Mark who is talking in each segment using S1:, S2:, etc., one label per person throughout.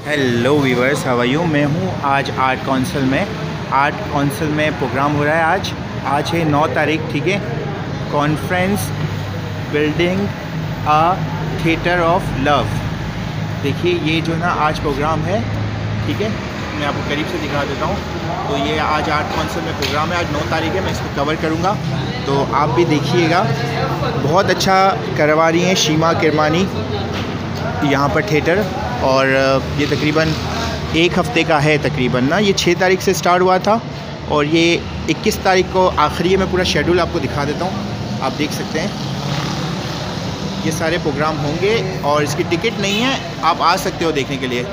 S1: Hello viewers, how are you. मैं हूँ आज आर्ट काउंसिल में प्रोग्राम हो रहा है। आज है 9 तारीख, ठीक है। Conference building a theatre of love. देखिए ये जो ना आज प्रोग्राम है, ठीक है, मैं आपको करीब से दिखा देता हूँ। तो ये आज आर्ट काउंसिल में प्रोग्राम है, आज 9 तारीख है। मैं इसको कवर करूँगा, तो आप भी देखिएगा। बहुत अच्छा करवा रही हैं शीमा किरमानी यहाँ पर थिएटर, और ये तकरीबन 1 हफ़्ते का है तकरीबन ना। ये 6 तारीख से स्टार्ट हुआ था और ये 21 तारीख को आखिरी है। मैं पूरा शेड्यूल आपको दिखा देता हूँ, आप देख सकते हैं। ये सारे प्रोग्राम होंगे और इसकी टिकट नहीं है, आप आ सकते हो देखने के लिए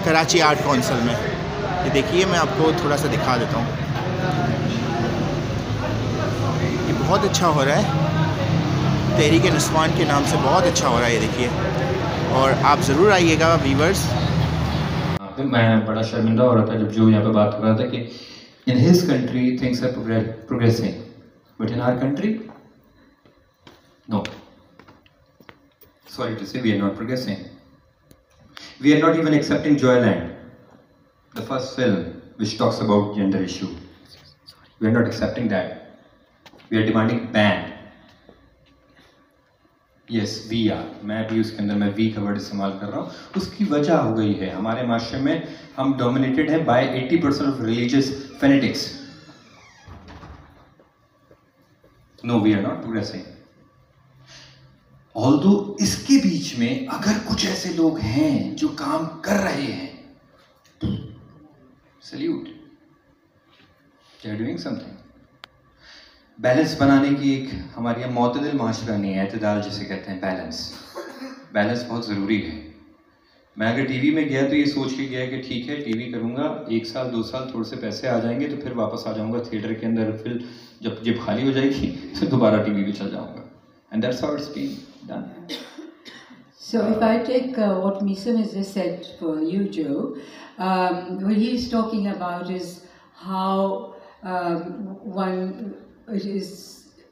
S1: कराची आर्ट काउंसिल में। ये देखिए, मैं आपको थोड़ा सा दिखा देता हूँ। ये बहुत अच्छा हो रहा है, तहरीक निस्वान के नाम से बहुत अच्छा हो रहा है, ये देखिए। और आप ज़रूर आइएगा वीवर्स।
S2: मैं बड़ा शर्मिंदा हो रहा था जब जो यहाँ पे बात कर रहा था कि in his country things are progressing, but in our country no, sorry to say we are not progressing. We are not even accepting Joyland, the first film which talks about gender issue. We are not accepting that. We are demanding ban. Yes, we are. मैं भी उसके अंदर मैं we का word इस्तेमाल कर रहा हूँ। उसकी वजह हो गई है हमारे माशरे में हम डोमिनेटेड हैं by 80% of religious fanatics. No, we are not progressing. Although इसके बीच में अगर कुछ ऐसे लोग हैं जो काम कर रहे हैं, salute, they are doing something. Balance बनाने की एक हमारे यहाँ मोतदिल माशरा नहीं है, एतदाल जिसे कहते हैं, बैलेंस बहुत ज़रूरी है। मैं अगर टीवी में गया तो ये सोच के गया कि ठीक है टीवी करूँगा, 1 साल 2 साल थोड़े से पैसे आ जाएंगे तो फिर वापस आ जाऊँगा थिएटर के अंदर, फिर जब जेब खाली हो जाएगी तो दोबारा टीवी पे चल जाऊँगा। And that's how it's been done.
S3: So if I take what Misam has just said for you, Joe, what he's talking about is how it is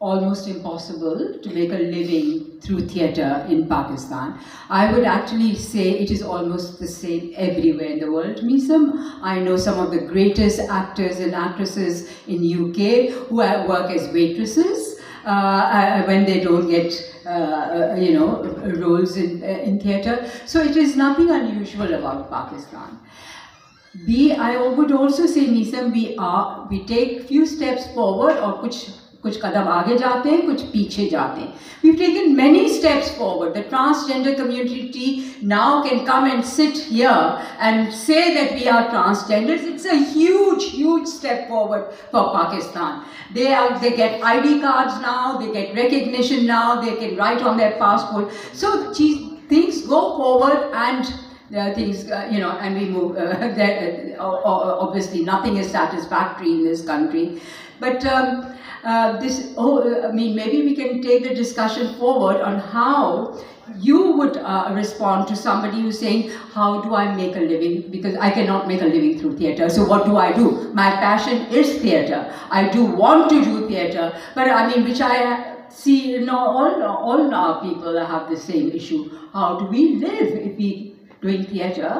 S3: almost impossible to make a living through theatre in Pakistan. I would actually say it is almost the same everywhere in the world, Misam. I know some of the greatest actors and actresses in UK who work as waitresses. When they don't get, roles in theatre. So it is nothing unusual about Pakistan. I would also say, Nisam, we take few steps forward और कुछ कदम आगे जाते हैं, कुछ पीछे जाते हैं. We've taken many steps forward. The transgender community now can come and sit here and say that we are transgenders. It's a huge step forward for Pakistan. They get ID cards now, they get recognition now, they can write on their passport. So things go forward and things, and we move. Obviously, nothing is satisfactory in this country, but maybe we can take the discussion forward on how you would respond to somebody who's saying, how do I make a living? Because I cannot make a living through theatre. So what do I do? My passion is theatre. I do want to do theatre, but which I see, all our people have the same issue. How do we live if we doing theatre?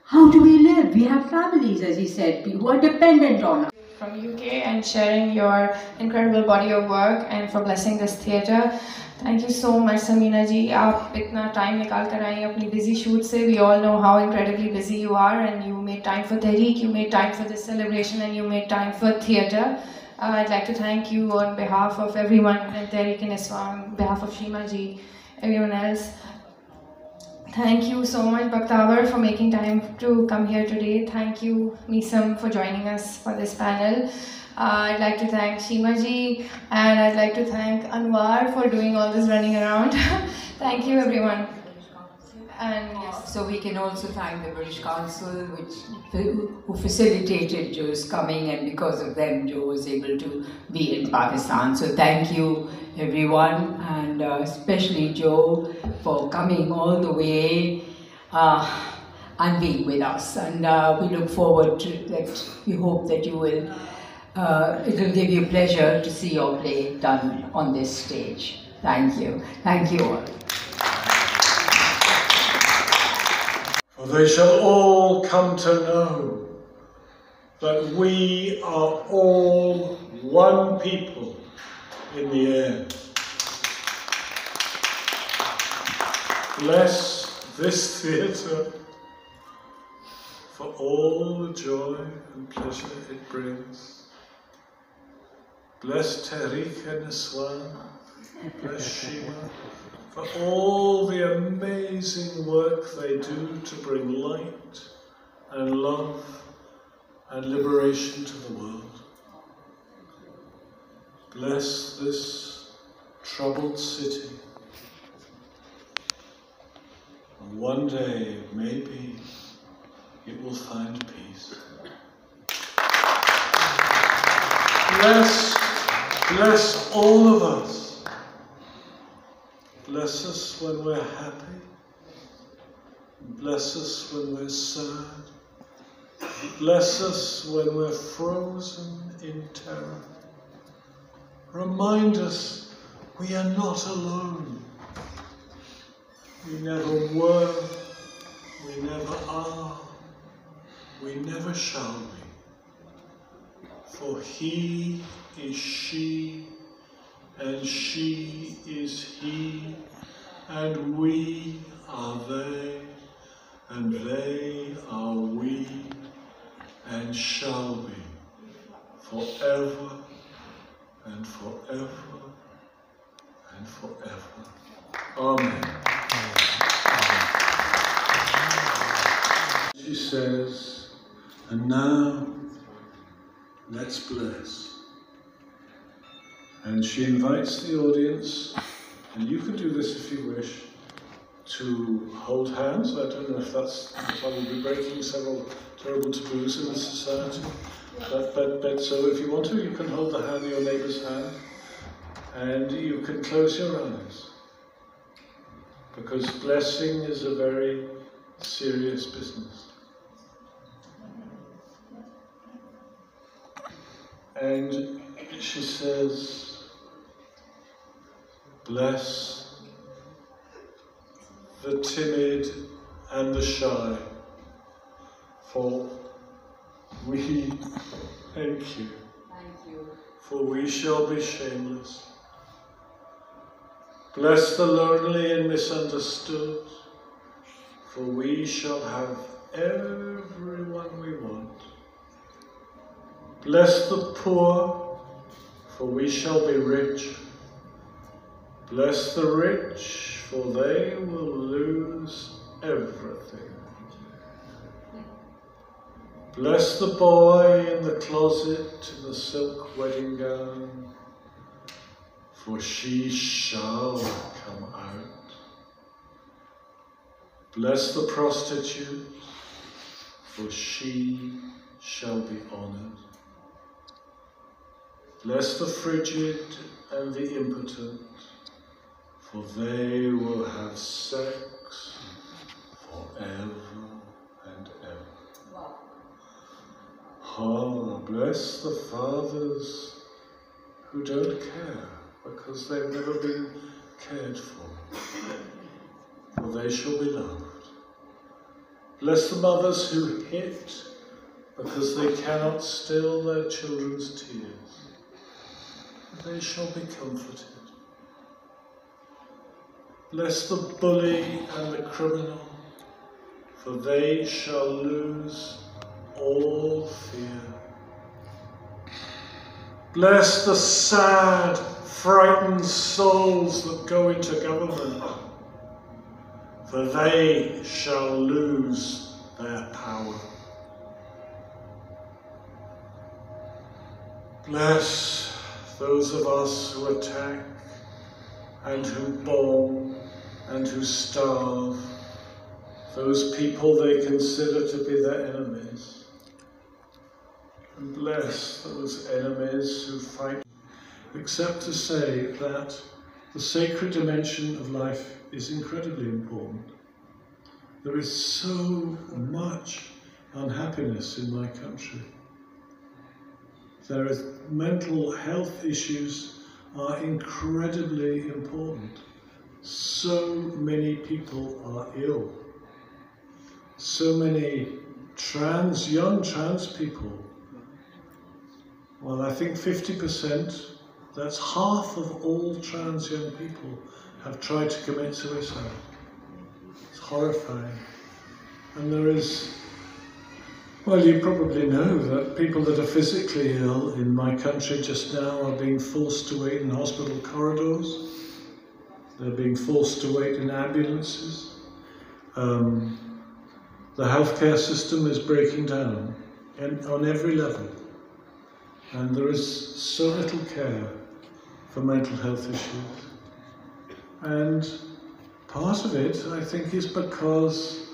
S3: How do we live? We have families, as he said, who are dependent on us.
S4: From UK and sharing your incredible body of work and for blessing this theatre. Thank you so much, Samina ji. आप इतना time निकाल कर आई अपनी busy shoot से. We all know how incredibly busy you are, and you made time for Tehrik, you made time for this celebration, and you made time for theatre. I'd like to thank you on behalf of everyone in Tehrik Niswan, on behalf of Sheema ji, everyone else. Thank you so much, Bakhtavar, for making time to come here today. Thank you, Misam, for joining us for this panel. I'd like to thank Sheema ji, and I'd like to thank Anwar for doing all this running around. Thank you, everyone. And yes.
S3: So we can also thank the British Council, who facilitated Joe's coming, and because of them, Joe was able to be in Pakistan. So thank you, everyone, and especially Joe for coming all the way and being with us. And we look forward to that. We hope that you will. It will give you pleasure to see your play done on this stage. Thank you. Thank you all.
S5: For they shall all come to know that we are all one people in the air. Bless this theatre for all the joy and pleasure it brings. Bless Tehrik Niswan, bless Sheema, for all the amazing work they do to bring light and love and liberation to the world. Bless this troubled city. And one day, maybe, it will find peace. Bless all of us. Bless us when we're happy. Bless us when we're sad. Bless us when we're frozen in terror. Remind us we are not alone. We never were, we never are, we never shall be. For he is she, and she is he, and we are they, and they are we, and shall be, forever and forever and forever. Amen. She says, and now let's bless. And she invites the audience, and you can do this if you wish, to hold hands. I don't know if that's probably breaking several terrible taboos in this society. But so if you want to, you can hold the hand of your neighbour's hand, and you can close your eyes. Because blessing is a very serious business. And she says, bless the timid and the shy, for we, thank you, for we shall be shameless. Bless the lonely and misunderstood, for we shall have everyone we want. Bless the poor, for we shall be rich. Bless the rich, for they will lose everything. Bless the boy in the closet in the silk wedding gown, for she shall come out. Bless the prostitute, for she shall be honoured. Bless the frigid and the impotent, for they will have sex forever and ever. Wow. Oh, bless the fathers who don't care, because they've never been cared for they shall be loved. Bless the mothers who hit, because they cannot still their children's tears. They shall be comforted. Bless the bully and the criminal, for they shall lose all fear. Bless the sad, frightened souls that go into government, for they shall lose their power. Bless those of us who attack and who bomb and who starve, those people they consider to be their enemies. And bless those enemies who fight, except to say that the sacred dimension of life is incredibly important. There is so much unhappiness in my country. There is mental health issues are incredibly important. So many people are ill. so many young trans people. Well, I think 50%, that's half of all trans young people, have tried to commit suicide. It's horrifying. And there is, well, you probably know that people that are physically ill in my country just now are being forced to wait in hospital corridors. They're being forced to wait in ambulances. The healthcare system is breaking down on every level. And there is so little care for mental health issues. And part of it, I think, is because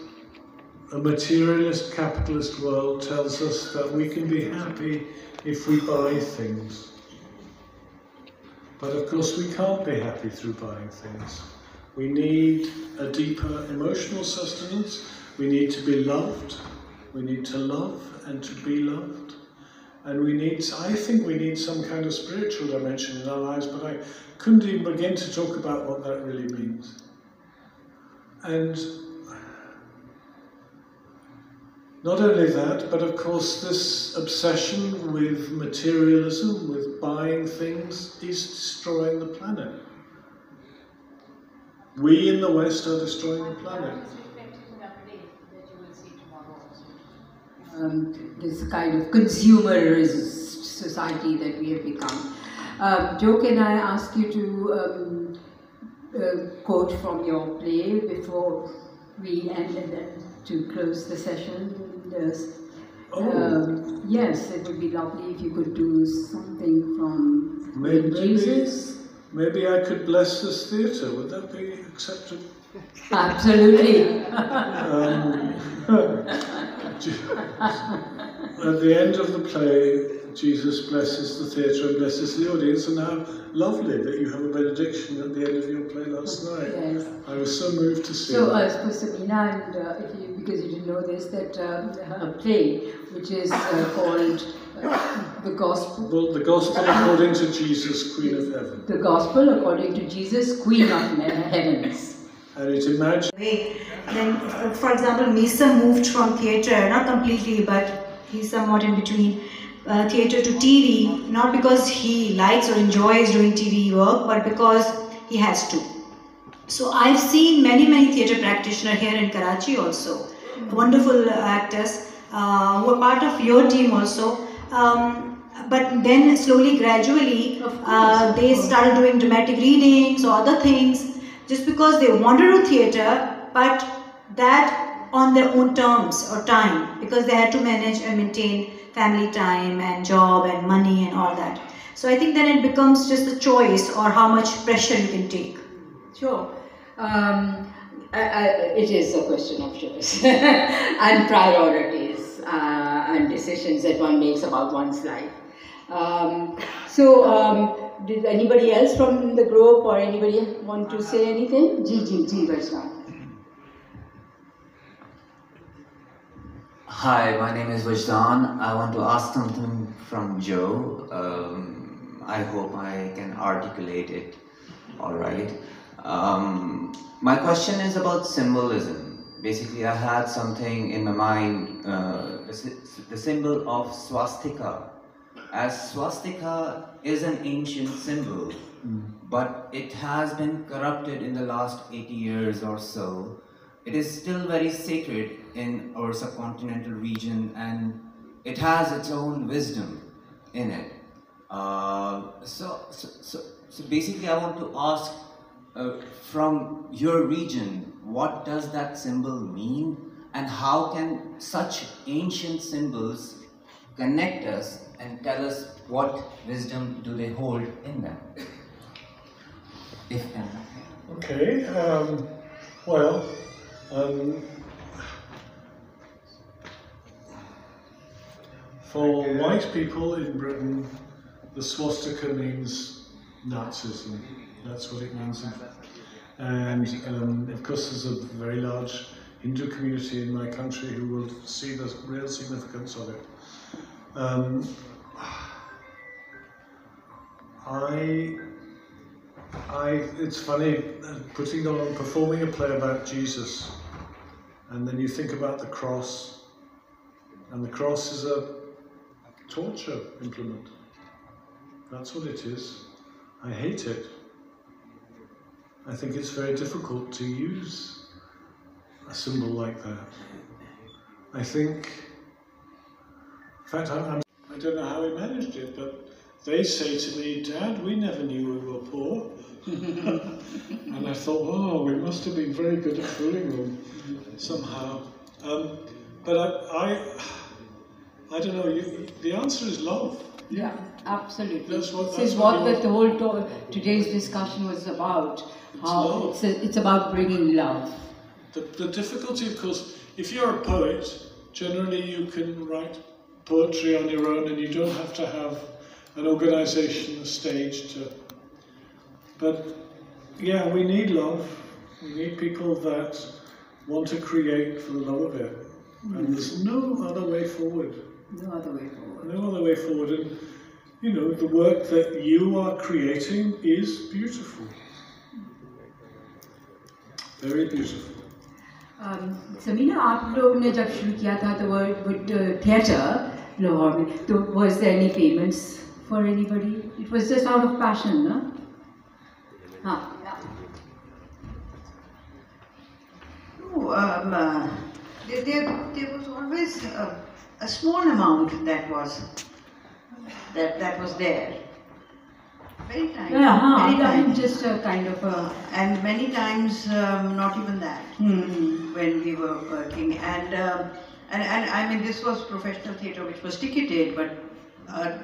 S5: a materialist capitalist world tells us that we can be happy if we buy things. But of course we can't be happy through buying things. We need a deeper emotional sustenance. We need to be loved. We need to love and to be loved. And I think we need some kind of spiritual dimension in our lives, but I couldn't even begin to talk about what that really means. And not only that, but of course this obsession with materialism, with buying things, is destroying the planet. We in the West are destroying the planet.
S3: This kind of consumerist society that we have become. Joe, can I ask you to quote from your play before we end and then to close the session? Yes, it would be lovely if you could do something from Jesus.
S5: Maybe I could bless this theatre. Would that be acceptable?
S3: Absolutely.
S5: At the end of the play, Jesus blesses the theatre and blesses the audience, and how lovely that you have a benediction at the end of your play last night.
S3: Yes.
S5: I was so moved to see
S3: so,
S5: that.
S3: For Sheema, and because you didn't know this, that her play, which is called The Gospel.
S5: Well, the Gospel according to Jesus, Queen of Heaven.
S3: The Gospel according to Jesus, Queen of Heavens.
S5: And it imagines...
S6: Then, for example, Misa moved from theatre, not completely, but he's somewhat in between, theatre to TV, not because he likes or enjoys doing TV work, but because he has to. So I've seen many theatre practitioners here in Karachi also, wonderful actors who are part of your team also. But then slowly, gradually, they started doing dramatic readings or other things just because they want to do theatre, but that on their own terms or time, because they had to manage and maintain family time and job and money and all that. So I think then it becomes just a choice or how much pressure you can take.
S3: Sure. It is a question of choice and priorities and decisions that one makes about one's life. Did anybody else from the group or anybody want to say anything? Ji, Vaishnav.
S7: Hi, my name is Vajdan. I want to ask something from Joe. I hope I can articulate it all right. My question is about symbolism. Basically, I had something in my mind, the symbol of swastika. As swastika is an ancient symbol, but it has been corrupted in the last 80 years or so. It is still very sacred in our subcontinental region, and it has its own wisdom in it. So basically, I want to ask from your region, what does that symbol mean, and how can such ancient symbols connect us and tell us what wisdom do they hold in them? If any.
S5: Okay, for white people in Britain, the swastika means Nazism. That's what it means. And of course there's a very large Hindu community in my country who will see the real significance of it. It's funny, performing a play about Jesus, And then you think about the cross, and the cross is a torture implement. That's what it is. I hate it. I think it's very difficult to use a symbol like that. I think, in fact, I don't know how he managed it, but they say to me, "Dad, we never knew we were poor." And I thought, oh, we must have been very good at fooling them somehow. But I don't know, the answer is love.
S3: Yeah, absolutely.
S5: This
S3: is what the whole today's discussion was about. How it's about bringing love.
S5: The difficulty, of course, if you're a poet, generally you can write poetry on your own and you don't have to have an organisation, a stage to... But yeah, we need love. We need people that want to create for the love of it. And there's no other way forward.
S3: No other way forward.
S5: No other way forward. And, you know, the work that you are creating is beautiful. Very beautiful.
S3: Samina, आप लोग ने जब शुरू किया था the word theatre Lahore में, तो was there any payments for anybody? It was just out of passion, no? हाँ.
S8: No, there was always a small amount that was there. Very tiny.
S3: Yeah,
S8: very tiny.
S3: Just a kind of a...
S8: and many times not even that when we were working. And I mean, this was professional theatre which was ticketed, but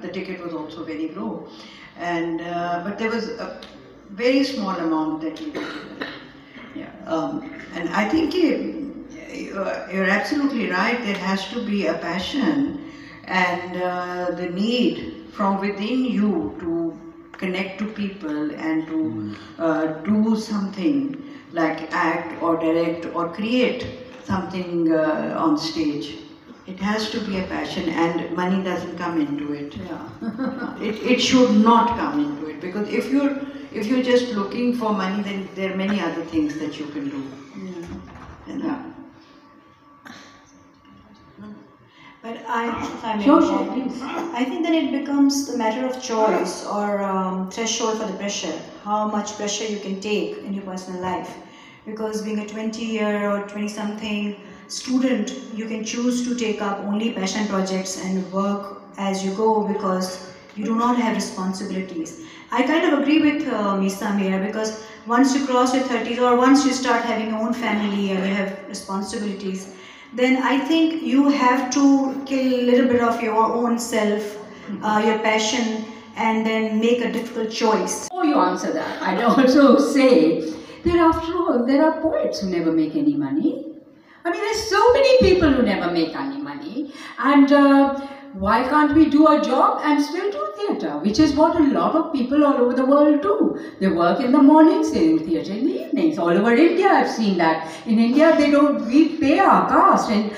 S8: the ticket was also very low. And but there was a very small amount that we did. Yeah. And I think you're absolutely right. There has to be a passion and the need from within you to connect to people and to do something like act or direct or create something on stage. It has to be a passion, and money doesn't come into it. Yeah. it should not come into it, because if you're just looking for money, then there are many other things that you can do.
S6: Yeah. But I think then it becomes the matter of choice or threshold for the pressure, how much pressure you can take in your personal life. Because being a 20-year or 20-something student, you can choose to take up only passion projects and work as you go because you do not have responsibilities. I kind of agree with Misa here, because once you cross your 30s or once you start having your own family and you have responsibilities, then I think you have to kill a little bit of your own self, your passion, and then make a difficult choice.
S3: Before you answer that, I'd also say that after all, there are poets who never make any money. I mean, there's so many people who never make any money, and why can't we do a job and still do theatre, which is what a lot of people all over the world do. They work in the mornings, they do theatre in the evenings. All over India, I've seen that. In India, we pay our caste, and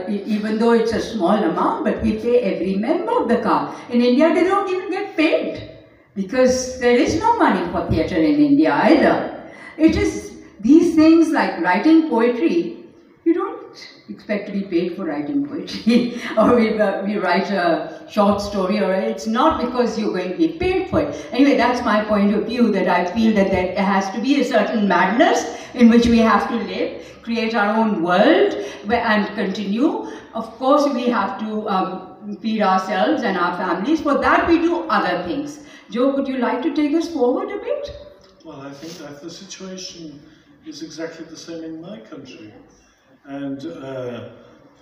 S3: even though it's a small amount, but we pay every member of the caste. In India, they don't even get paid, because there is no money for theatre in India either. It is these things like writing poetry, you don't expect to be paid for writing poetry, or we write a short story, or it's not because you're going to be paid for it. Anyway, that's my point of view, that I feel that there has to be a certain madness in which we have to live, create our own world and continue. Of course, we have to feed ourselves and our families. For that, we do other things. Joe, would you like to take us forward a bit?
S5: Well, I think that the situation is exactly the same in my country. And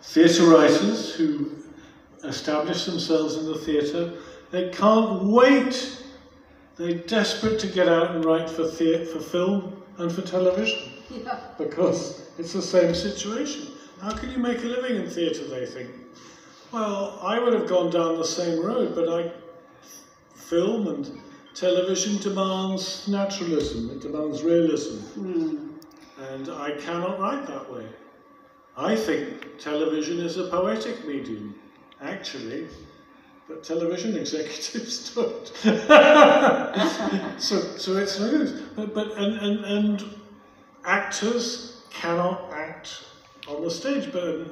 S5: theatre writers who establish themselves in the theatre, they can't wait. They're desperate to get out and write for film and for television. Yeah. Because it's the same situation. How can you make a living in theatre, they think? Well, I would have gone down the same road, but film and television demands naturalism, it demands realism. And I cannot write that way. I think television is a poetic medium, actually, but television executives don't. so it's no use. And actors cannot act act on the stage. But in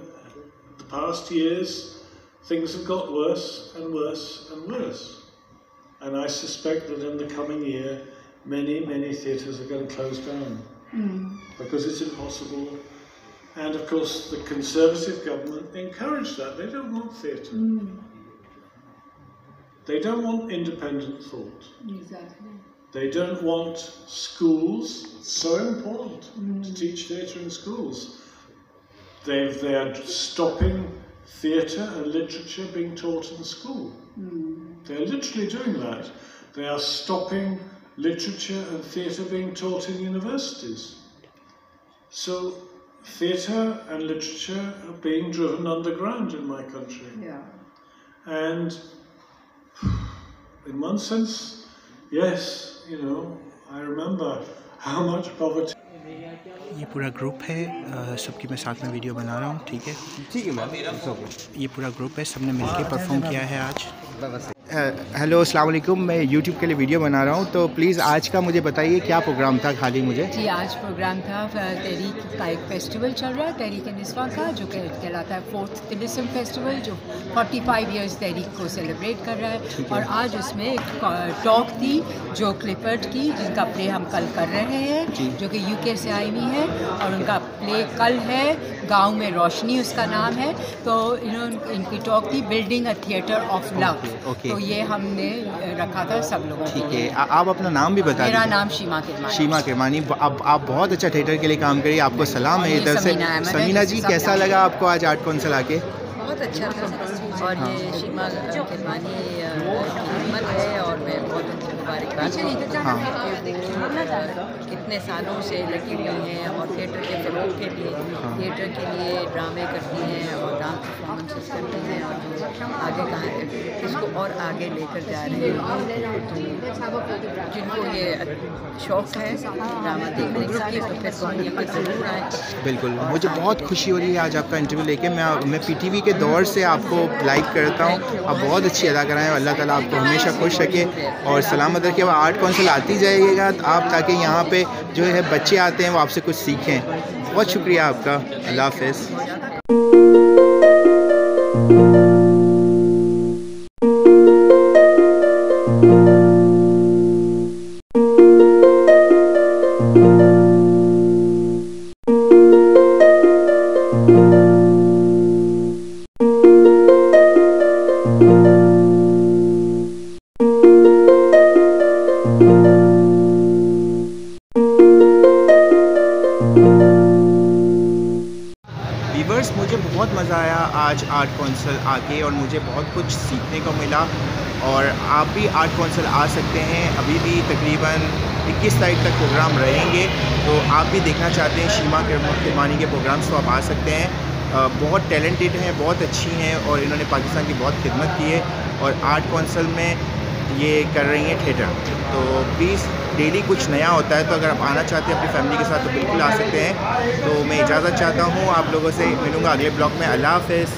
S5: the past years, things have got worse and worse and worse. And I suspect that in the coming year, many theatres are going to close down because it's impossible. And of course, the Conservative government encouraged that. They don't want theatre. They don't want independent thought.
S3: Exactly.
S5: They don't want schools. It's so important to teach theatre in schools. They are stopping theatre and literature being taught in school. They are literally doing that. They are stopping literature and theatre being taught in universities. So theatre and literature are being driven underground in my country.
S3: Yeah.
S5: And in one sense, yes, you know, I remember how much poverty.
S1: ये पूरा group है, सबकी मैं साथ में video बना रहा हूँ, ठीक है मैम। ये पूरा ग्रुप है, सबने मिलके परफॉर्म किया है आज। हेलो अस्सलाम वालेकुम, मैं यूट्यूब के लिए वीडियो बना रहा हूँ, तो प्लीज़ आज का मुझे बताइए क्या प्रोग्राम था खाली मुझे।
S3: जी, आज प्रोग्राम था तहरीक का एक फेस्टिवल चल रहा है, तहरीक निस्वान का, जो कहलाता है 4th तिलिस्म फेस्टिवल, जो 45 इयर्स तहरीक को सेलिब्रेट कर रहा है। और आज उसमें एक टॉक थी जो क्लिपर्ड की, जिनका प्ले हम कल कर रहे हैं, जो कि UK से आई हुई है, और उनका प्ले कल है, गाँव में रोशनी उसका नाम है। तो इनकी टॉक थी building a theatre of love. तो ये हमने रखा था सब लोगों के लिए।
S1: ठीक है, आप अपना नाम भी बता दीजिए।
S3: मेरा नाम शीमा केरमानी।
S1: शीमा केरमानी, आप बहुत अच्छा थिएटर के लिए काम करिए, आपको सलाम है इधर से। समीना जी, कैसा लगा आपको आज आर्ट काउंसिल आके?
S9: बहुत अच्छा था। और ये शीमा केरमानी हिम्मत है, और मैं बहुत उनको मुबारकबाद कितने सालों से लगी हुई हैं और थिएटर के फ़रोग़ के लिए, थिएटर के लिए ड्रामे करती हैं और डांस परफॉर्मेंसेस करती हैं, और जो आगे इसको और आगे लेकर जा रहे हैं। तो जिनको ये शौक़ है ड्रामा देखने का, तो फिर तो यहाँ ज़रूर आए।
S1: बिल्कुल, मुझे बहुत खुशी हो रही है आज आपका इंटरव्यू लेके। मैं PTV के दौर से आपको लाइक करता हूँ, आप बहुत अच्छी अदाकार हैं। अल्लाह ताला आपको हमेशा खुश रखे और सलामत रखे। अब आर्ट काउंसिल आती जाइएगा आप, ताकि यहाँ पे जो है बच्चे आते हैं वो आपसे कुछ सीखें। बहुत शुक्रिया आपका, अल्लाह हाफ़िज़। मुझे बहुत मज़ा आया आज आर्ट काउंसिल आके, और मुझे बहुत कुछ सीखने को मिला। और आप भी आर्ट काउंसिल आ सकते हैं, अभी भी तकरीबन 21 तारीख तक प्रोग्राम रहेंगे। तो आप भी देखना चाहते हैं शीमा केरमानी के प्रोग्राम्स, तो आप आ सकते हैं। बहुत टैलेंटेड हैं, बहुत अच्छी हैं, और इन्होंने पाकिस्तान की बहुत खिदमत की है, और आर्ट काउंसिल में ये कर रही हैं थिएटर। तो प्लीज़, डेली कुछ नया होता है, तो अगर आप आना चाहते हैं अपनी फैमिली के साथ तो बिल्कुल आ सकते हैं। तो मैं इजाज़त चाहता हूँ, आप लोगों से मिलूँगा अगले ब्लॉग में। अल्लाह हाफ़िज़।